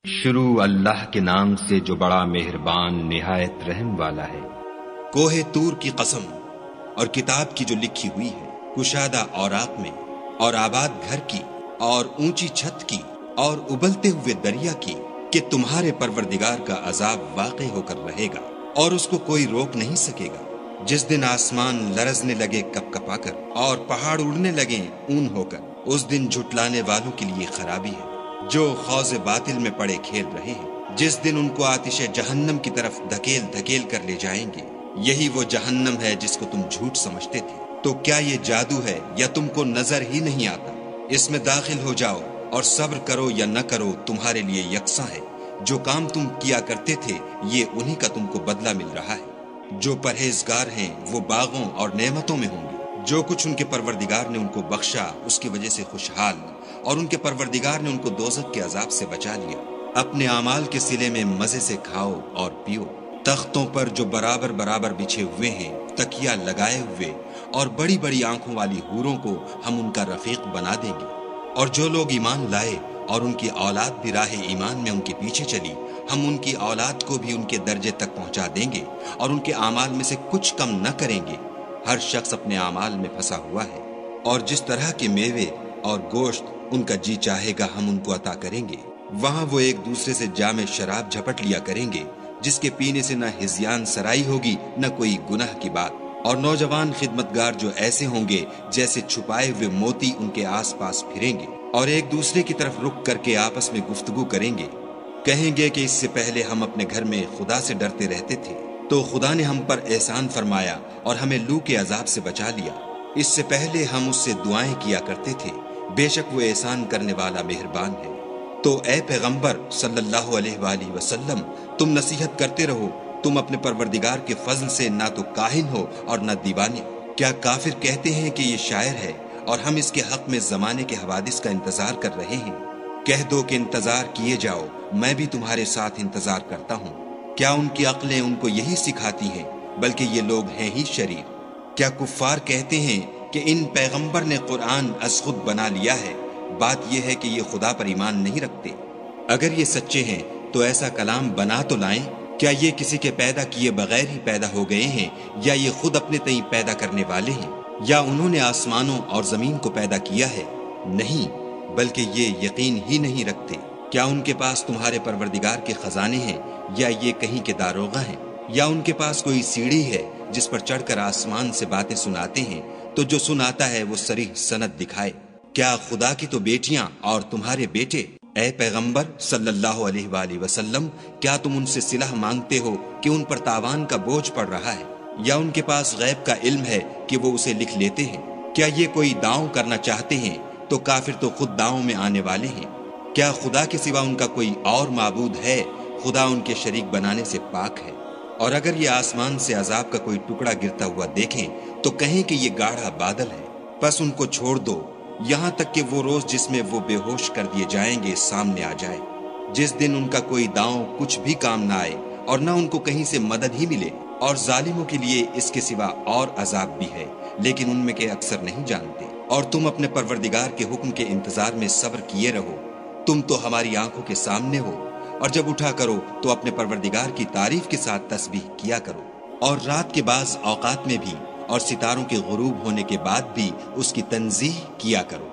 شروع اللہ کے نام سے جو بڑا مہربان نہایت رحم والا ہے۔ کوہ طور کی قسم اور کتاب کی جو لکھی ہوئی ہے، کشادہ اوراق میں، اور آباد گھر کی، اور اونچی چھت کی، اور ابلتے ہوئے دریا کی، کہ تمہارے پروردگار کا عذاب واقع ہو کر رہے گا اور اس کو کوئی روک نہیں سکے گا۔ جس دن آسمان لرزنے لگے کپ کپا کر اور پہاڑ اڑنے لگے اون ہو کر، اس دن جھٹلانے والوں کے لیے خرابی ہے جو خوض باطل میں پڑے کھیل رہے ہیں۔ جس دن ان کو آتش جہنم کی طرف دھکیل دھکیل کر لے جائیں گے، یہی وہ جہنم ہے جس کو تم جھوٹ سمجھتے تھے۔ تو کیا یہ جادو ہے یا تم کو نظر ہی نہیں آتا؟ اس میں داخل ہو جاؤ اور صبر کرو یا نہ کرو تمہارے لیے یکساں ہے۔ جو کام تم کیا کرتے تھے یہ انہی کا تم کو بدلہ مل رہا ہے۔ جو پرہیزگار ہیں وہ باغوں اور نعمتوں میں ہوں گے۔ جو کچھ ان کے پروردگار نے ان کو بخشا اس کی وجہ سے خوشحال، اور ان کے پروردگار نے ان کو دوزخ کے عذاب سے بچا لیا۔ اپنے اعمال کے صلے میں مزے سے کھاؤ اور پیو۔ تختوں پر جو برابر برابر بچھے ہوئے ہیں، تکیا لگائے ہوئے، اور بڑی بڑی آنکھوں والی حوروں کو ہم ان کا رفیق بنا دیں گے۔ اور جو لوگ ایمان لائے اور ان کی اولاد بھی راہ ایمان میں ان کے پیچھے چلی، ہم ان کی اولاد کو بھی ان کے درجے تک پہنچا دیں گے اور ان کے اعمال میں سے کچھ کم نہ کریں گے۔ ہر شخص اپنے اعمال میں پھنسا ہوا ہے، اور جس طرح کے میوے اور گوشت ان کا جی چاہے گا ہم ان کو عطا کریں گے۔ وہاں وہ ایک دوسرے سے جام شراب جھپٹ لیا کریں گے، جس کے پینے سے نہ ہذیان سرائی ہوگی نہ کوئی گناہ کی بات۔ اور نوجوان خدمتگار جو ایسے ہوں گے جیسے چھپائے ہوئے موتی ان کے آس پاس پھریں گے، اور ایک دوسرے کی طرف رک کر کے آپس میں گفتگو کریں گے۔ کہیں گے کہ اس سے پہلے ہم اپنے گھر میں خدا سے ڈرتے رہتے تھے، تو خدا نے ہم پر احسان فرمایا اور ہمیں لو کے عذاب سے بچا لیا۔ اس سے پہلے ہم اس سے دعائیں کیا کرتے تھے، بے شک وہ احسان کرنے والا مہربان ہے۔ تو اے پیغمبر صلی اللہ علیہ وآلہ وسلم، تم نصیحت کرتے رہو، تم اپنے پروردگار کے فضل سے نہ تو کاہن ہو اور نہ دیوانے۔ کیا کافر کہتے ہیں کہ یہ شاعر ہے اور ہم اس کے حق میں زمانے کے حوادث کا انتظار کر رہے ہیں؟ کہہ دو کہ انتظار کیے جاؤ، میں بھی تمہارے ساتھ انتظار کرتا ہوں۔ کیا ان کی عقلیں ان کو یہی سکھاتی ہیں؟ بلکہ یہ لوگ ہیں ہی شریر۔ کیا کفار کہتے ہیں کہ ان پیغمبر نے قرآن از خود بنا لیا ہے؟ بات یہ ہے کہ یہ خدا پر ایمان نہیں رکھتے۔ اگر یہ سچے ہیں تو ایسا کلام بنا تو لائیں۔ کیا یہ کسی کے پیدا کیے بغیر ہی پیدا ہو گئے ہیں، یا یہ خود اپنے تئیں پیدا کرنے والے ہیں، یا انہوں نے آسمانوں اور زمین کو پیدا کیا ہے؟ نہیں، بلکہ یہ یقین ہی نہیں رکھتے۔ کیا ان کے پاس تمہارے پروردگار کے خزانے ہیں، یا یہ کہیں کے داروغہ ہیں، یا ان کے پاس کوئی سیڑھی ہے جس پر چڑھ کر آسمان سے باتیں سناتے ہیں؟ تو جو سناتا ہے وہ صریح سند دکھائے۔ کیا خدا کی تو بیٹیاں اور تمہارے بیٹے؟ اے پیغمبر صلی اللہ علیہ وآلہ وسلم، کیا تم ان سے صلح مانگتے ہو کہ ان پر تاوان کا بوجھ پڑ رہا ہے، یا ان کے پاس غیب کا علم ہے کہ وہ اسے لکھ لیتے ہیں؟ کیا یہ کوئی داؤں کرنا چاہتے ہیں تو کافر تو خود داؤں میں آنے والے ہیں۔ کیا خدا کے سوا ان کا کوئی اور معبود ہے؟ خدا ان کے شریک بنانے سے پاک ہے۔ اور اگر یہ آسمان سے عذاب کا کوئی ٹکڑا گرتا ہوا دیکھیں تو کہیں کہ یہ گاڑھا بادل ہے، پس ان کو چھوڑ دو یہاں تک کہ وہ روز جس میں وہ بے ہوش کر دیے جائیں گے سامنے آ جائے، جس دن ان کا کوئی داؤں کچھ بھی کام نہ آئے اور نہ ان کو کہیں سے مدد ہی ملے۔ اور ظالموں کے لیے اس کے سوا اور عذاب بھی ہے، لیکن ان میں کے اکثر نہیں جانتے۔ اور تم اپنے پروردگار کے حکم کے انتظار میں صبر کیے رہو، تم تو ہماری آنکھوں کے سامنے ہو۔ اور جب اٹھا کرو تو اپنے پروردگار کی تعریف کے ساتھ تسبیح کیا کرو، اور رات کے بعض اوقات میں بھی، اور ستاروں کے غروب ہونے کے بعد بھی اس کی تنزیہ کیا کرو۔